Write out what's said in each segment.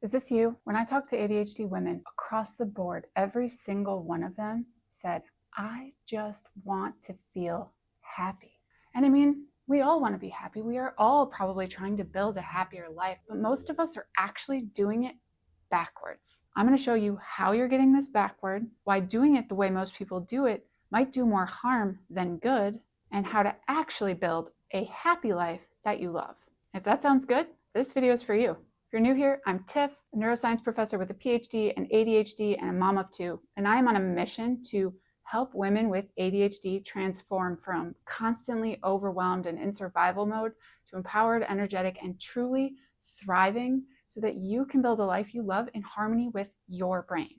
Is this you? When I talk to ADHD women across the board, every single one of them said, I just want to feel happy. And I mean, we all want to be happy. We are all probably trying to build a happier life, but most of us are actually doing it backwards. I'm going to show you how you're getting this backward, why doing it the way most people do it might do more harm than good, and how to actually build a happy life that you love. If that sounds good, this video is for you. If you're new here, I'm Tiff, a neuroscience professor with a PhD in ADHD and a mom of two, and I am on a mission to help women with ADHD transform from constantly overwhelmed and in survival mode to empowered, energetic, and truly thriving so that you can build a life you love in harmony with your brain.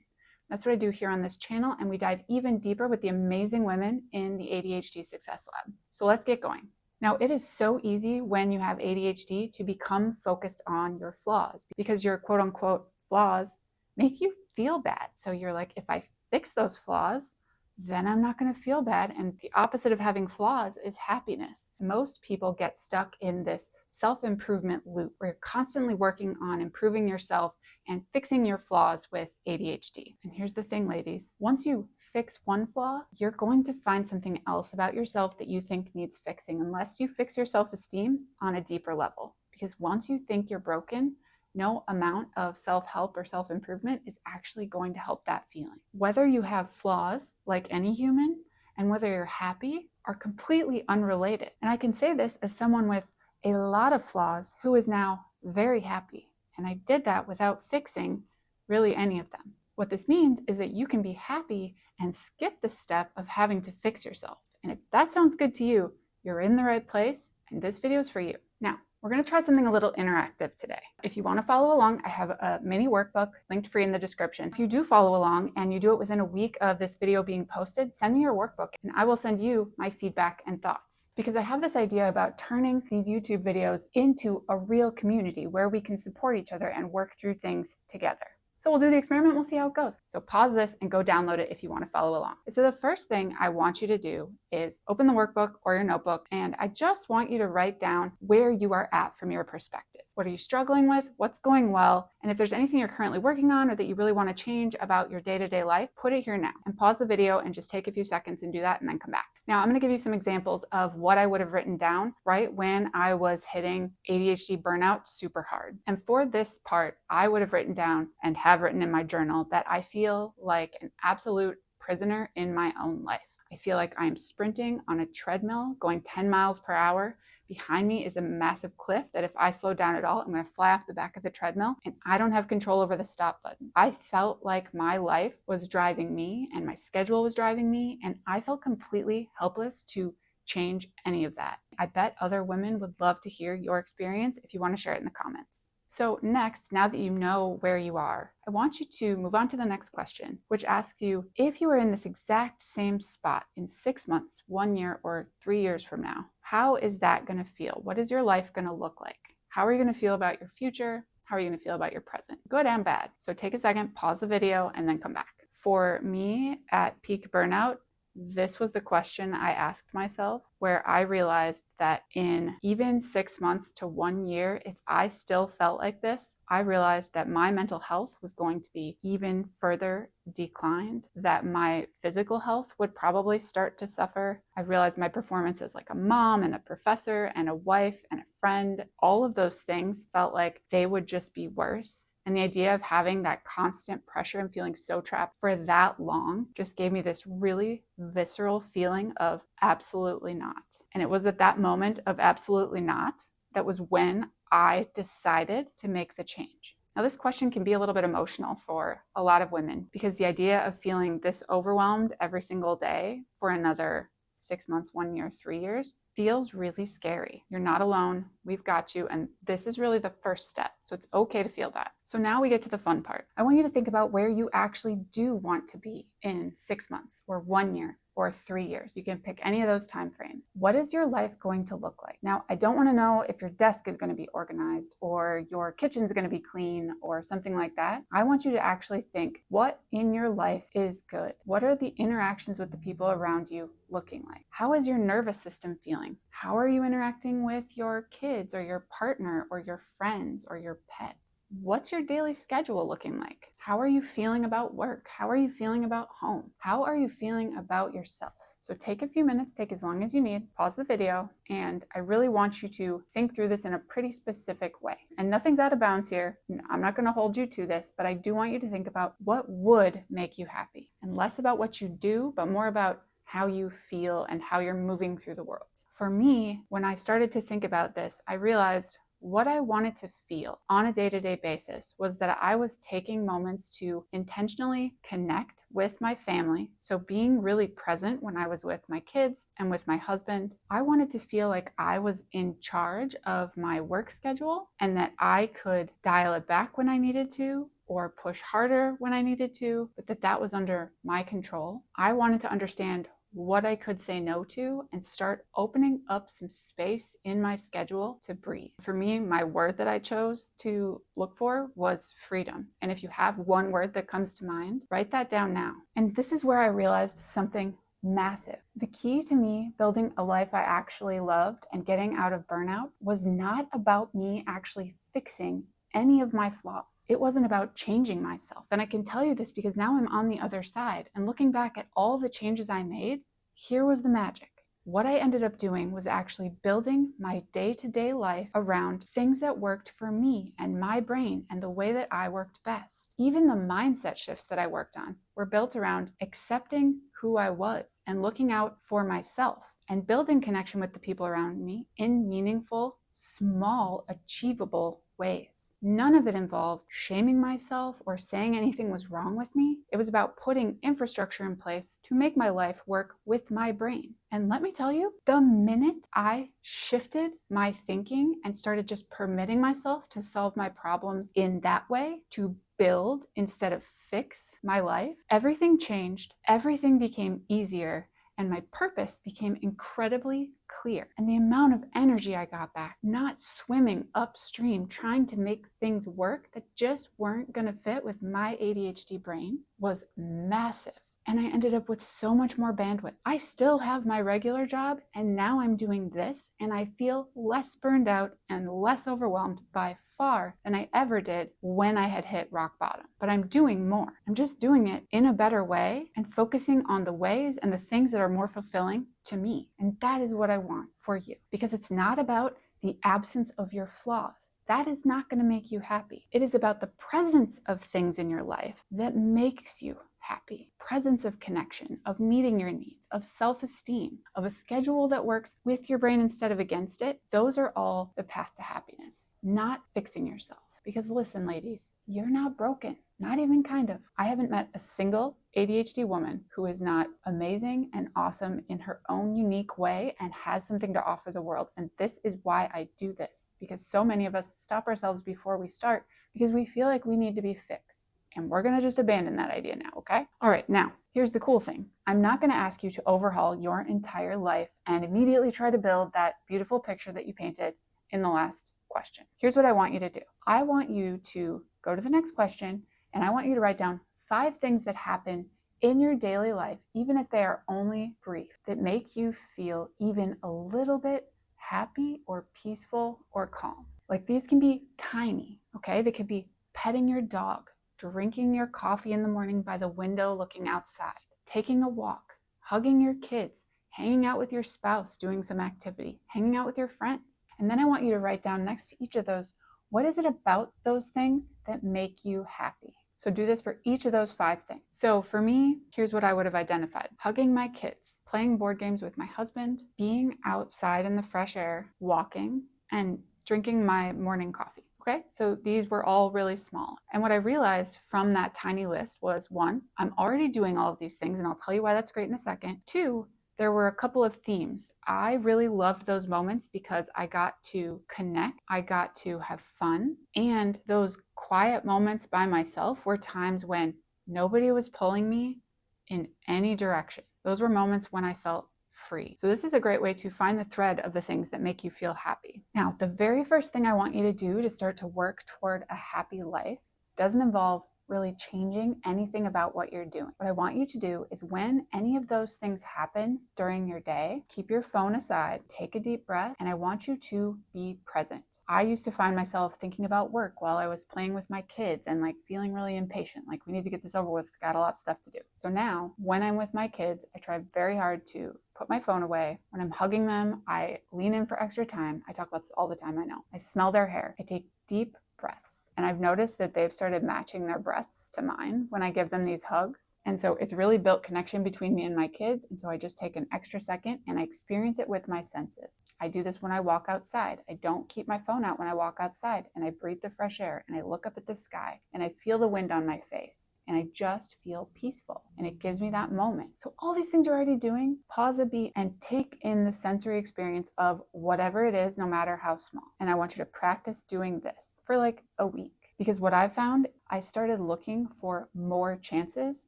That's what I do here on this channel, and we dive even deeper with the amazing women in the ADHD Success Lab. So let's get going. Now, it is so easy when you have ADHD to become focused on your flaws because your quote unquote flaws make you feel bad. So you're like, if I fix those flaws, then I'm not going to feel bad. And the opposite of having flaws is happiness. Most people get stuck in this self-improvement loop where you're constantly working on improving yourself and fixing your flaws with ADHD. And here's the thing, ladies. Once you fix one flaw, you're going to find something else about yourself that you think needs fixing unless you fix your self-esteem on a deeper level. Because once you think you're broken, no amount of self-help or self-improvement is actually going to help that feeling. Whether you have flaws like any human and whether you're happy are completely unrelated. And I can say this as someone with a lot of flaws who is now very happy. And I did that without fixing really any of them. What this means is that you can be happy and skip the step of having to fix yourself. And if that sounds good to you, you're in the right place, and this video is for you. Now, we're going to try something a little interactive today. If you want to follow along, I have a mini workbook linked free in the description. If you do follow along and you do it within a week of this video being posted, send me your workbook and I will send you my feedback and thoughts. Because I have this idea about turning these YouTube videos into a real community where we can support each other and work through things together. So we'll do the experiment, we'll see how it goes. So pause this and go download it if you want to follow along. So the first thing I want you to do is open the workbook or your notebook, and I just want you to write down where you are at from your perspective. What are you struggling with? What's going well? And if there's anything you're currently working on or that you really want to change about your day-to-day life, put it here now and pause the video and just take a few seconds and do that and then come back. Now, I'm going to give you some examples of what I would have written down right when I was hitting ADHD burnout super hard. And for this part, I would have written down and have written in my journal that I feel like an absolute prisoner in my own life. I feel like I'm sprinting on a treadmill going 10 miles per hour. Behind me is a massive cliff that if I slow down at all, I'm going to fly off the back of the treadmill, and I don't have control over the stop button. I felt like my life was driving me and my schedule was driving me, and I felt completely helpless to change any of that. I bet other women would love to hear your experience if you want to share it in the comments. So next, now that you know where you are, I want you to move on to the next question, which asks you, if you were in this exact same spot in 6 months, 1 year, or 3 years from now, how is that going to feel? What is your life going to look like? How are you going to feel about your future? How are you going to feel about your present? Good and bad. So take a second, pause the video, and then come back. For me at peak burnout, this was the question I asked myself, where I realized that in even 6 months to 1 year, if I still felt like this, I realized that my mental health was going to be even further declined, that my physical health would probably start to suffer. I realized my performance as like a mom and a professor and a wife and a friend, all of those things felt like they would just be worse. And the idea of having that constant pressure and feeling so trapped for that long just gave me this really visceral feeling of absolutely not. And it was at that moment of absolutely not that was when I decided to make the change. Now, this question can be a little bit emotional for a lot of women because the idea of feeling this overwhelmed every single day for another 6 months, 1 year, 3 years feels really scary. You're not alone. We've got you. And this is really the first step. So it's okay to feel that. So now we get to the fun part. I want you to think about where you actually do want to be in 6 months or 1 year or 3 years. You can pick any of those time frames. What is your life going to look like? Now, I don't want to know if your desk is going to be organized or your kitchen's going to be clean or something like that. I want you to actually think, what in your life is good? What are the interactions with the people around you looking like? How is your nervous system feeling? How are you interacting with your kids or your partner or your friends or your pets? What's your daily schedule looking like? How are you feeling about work? How are you feeling about home? How are you feeling about yourself? So take a few minutes, take as long as you need, pause the video, and I really want you to think through this in a pretty specific way. And nothing's out of bounds here. I'm not going to hold you to this, but I do want you to think about what would make you happy, and less about what you do, but more about how you feel and how you're moving through the world. For me, when I started to think about this, I realized what I wanted to feel on a day-to-day basis was that I was taking moments to intentionally connect with my family. So being really present when I was with my kids and with my husband. I wanted to feel like I was in charge of my work schedule and that I could dial it back when I needed to, or push harder when I needed to, but that was under my control. I wanted to understand what I could say no to and start opening up some space in my schedule to breathe. For me, my word that I chose to look for was freedom. And if you have one word that comes to mind, write that down now. And this is where I realized something massive. The key to me building a life I actually loved and getting out of burnout was not about me actually fixing any of my flaws. It wasn't about changing myself. And I can tell you this because now I'm on the other side and looking back at all the changes I made, here was the magic. What I ended up doing was actually building my day-to-day life around things that worked for me and my brain and the way that I worked best. Even the mindset shifts that I worked on were built around accepting who I was and looking out for myself and building connection with the people around me in meaningful, small, achievable ways. None of it involved shaming myself or saying anything was wrong with me. It was about putting infrastructure in place to make my life work with my brain. And let me tell you, the minute I shifted my thinking and started just permitting myself to solve my problems in that way, to build instead of fix my life, everything changed, everything became easier, and my purpose became incredibly clear. And the amount of energy I got back, not swimming upstream, trying to make things work that just weren't going to fit with my ADHD brain, was massive. And I ended up with so much more bandwidth. I still have my regular job, and now I'm doing this, and I feel less burned out and less overwhelmed by far than I ever did when I had hit rock bottom. But I'm doing more. I'm just doing it in a better way and focusing on the ways and the things that are more fulfilling to me. And that is what I want for you, because it's not about the absence of your flaws. That is not going to make you happy. It is about the presence of things in your life that makes you happy. Presence of connection, of meeting your needs, of self-esteem, of a schedule that works with your brain instead of against it. Those are all the path to happiness, not fixing yourself. Because listen, ladies, you're not broken, not even kind of. I haven't met a single ADHD woman who is not amazing and awesome in her own unique way and has something to offer the world. And this is why I do this, because so many of us stop ourselves before we start because we feel like we need to be fixed. And we're going to just abandon that idea now, okay? All right, now, here's the cool thing. I'm not going to ask you to overhaul your entire life and immediately try to build that beautiful picture that you painted in the last question. Here's what I want you to do. I want you to go to the next question, and I want you to write down 5 things that happen in your daily life, even if they are only brief, that make you feel even a little bit happy or peaceful or calm. Like, these can be tiny, okay? They could be petting your dog, drinking your coffee in the morning by the window looking outside, taking a walk, hugging your kids, hanging out with your spouse, doing some activity, hanging out with your friends. And then I want you to write down next to each of those, what is it about those things that make you happy? So do this for each of those 5 things. So for me, here's what I would have identified. Hugging my kids, playing board games with my husband, being outside in the fresh air, walking, and drinking my morning coffee. Okay, so these were all really small. And what I realized from that tiny list was, 1, I'm already doing all of these things, and I'll tell you why that's great in a second. 2, there were a couple of themes. I really loved those moments because I got to connect, I got to have fun, and those quiet moments by myself were times when nobody was pulling me in any direction. Those were moments when I felt free. So this is a great way to find the thread of the things that make you feel happy. Now, the very first thing I want you to do to start to work toward a happy life doesn't involve really changing anything about what you're doing. What I want you to do is when any of those things happen during your day, keep your phone aside, take a deep breath, and I want you to be present. I used to find myself thinking about work while I was playing with my kids and like feeling really impatient, like we need to get this over with, it's got a lot of stuff to do. So now when I'm with my kids, I try very hard to put my phone away. When I'm hugging them, I lean in for extra time. I talk about this all the time, I know. I smell their hair. I take deep breaths. And I've noticed that they've started matching their breaths to mine when I give them these hugs. And so it's really built connection between me and my kids. And so I just take an extra second and I experience it with my senses. I do this when I walk outside. I don't keep my phone out when I walk outside, and I breathe the fresh air and I look up at the sky and I feel the wind on my face. And I just feel peaceful, and it gives me that moment. So all these things you're already doing, pause a beat and take in the sensory experience of whatever it is, no matter how small. And I want you to practice doing this for like a week. Because what I've found, I started looking for more chances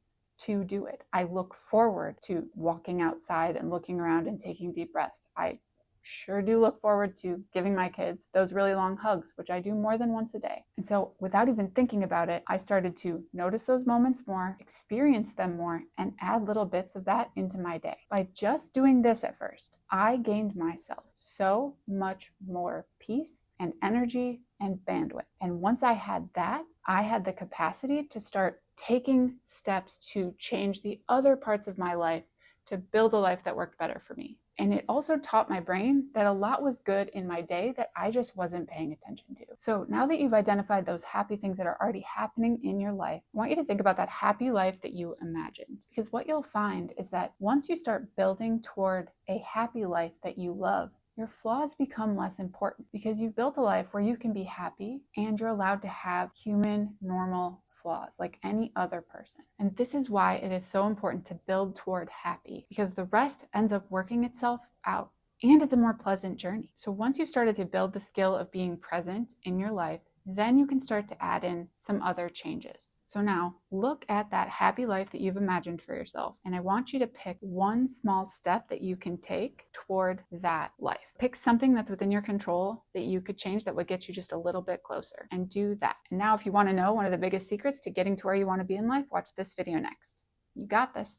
to do it. I look forward to walking outside and looking around and taking deep breaths. I sure do look forward to giving my kids those really long hugs, which I do more than once a day. And so without even thinking about it, I started to notice those moments more, experience them more, and add little bits of that into my day. By just doing this at first, I gained myself so much more peace and energy and bandwidth. And once I had that, I had the capacity to start taking steps to change the other parts of my life to build a life that worked better for me. And it also taught my brain that a lot was good in my day that I just wasn't paying attention to. So now that you've identified those happy things that are already happening in your life, I want you to think about that happy life that you imagined. Because what you'll find is that once you start building toward a happy life that you love, your flaws become less important because you've built a life where you can be happy and you're allowed to have human, normal flaws like any other person. And this is why it is so important to build toward happy, because the rest ends up working itself out and it's a more pleasant journey. So once you've started to build the skill of being present in your life, then you can start to add in some other changes. So now look at that happy life that you've imagined for yourself. And I want you to pick one small step that you can take toward that life. Pick something that's within your control that you could change that would get you just a little bit closer, and do that. And now if you want to know one of the biggest secrets to getting to where you want to be in life, watch this video next. You got this.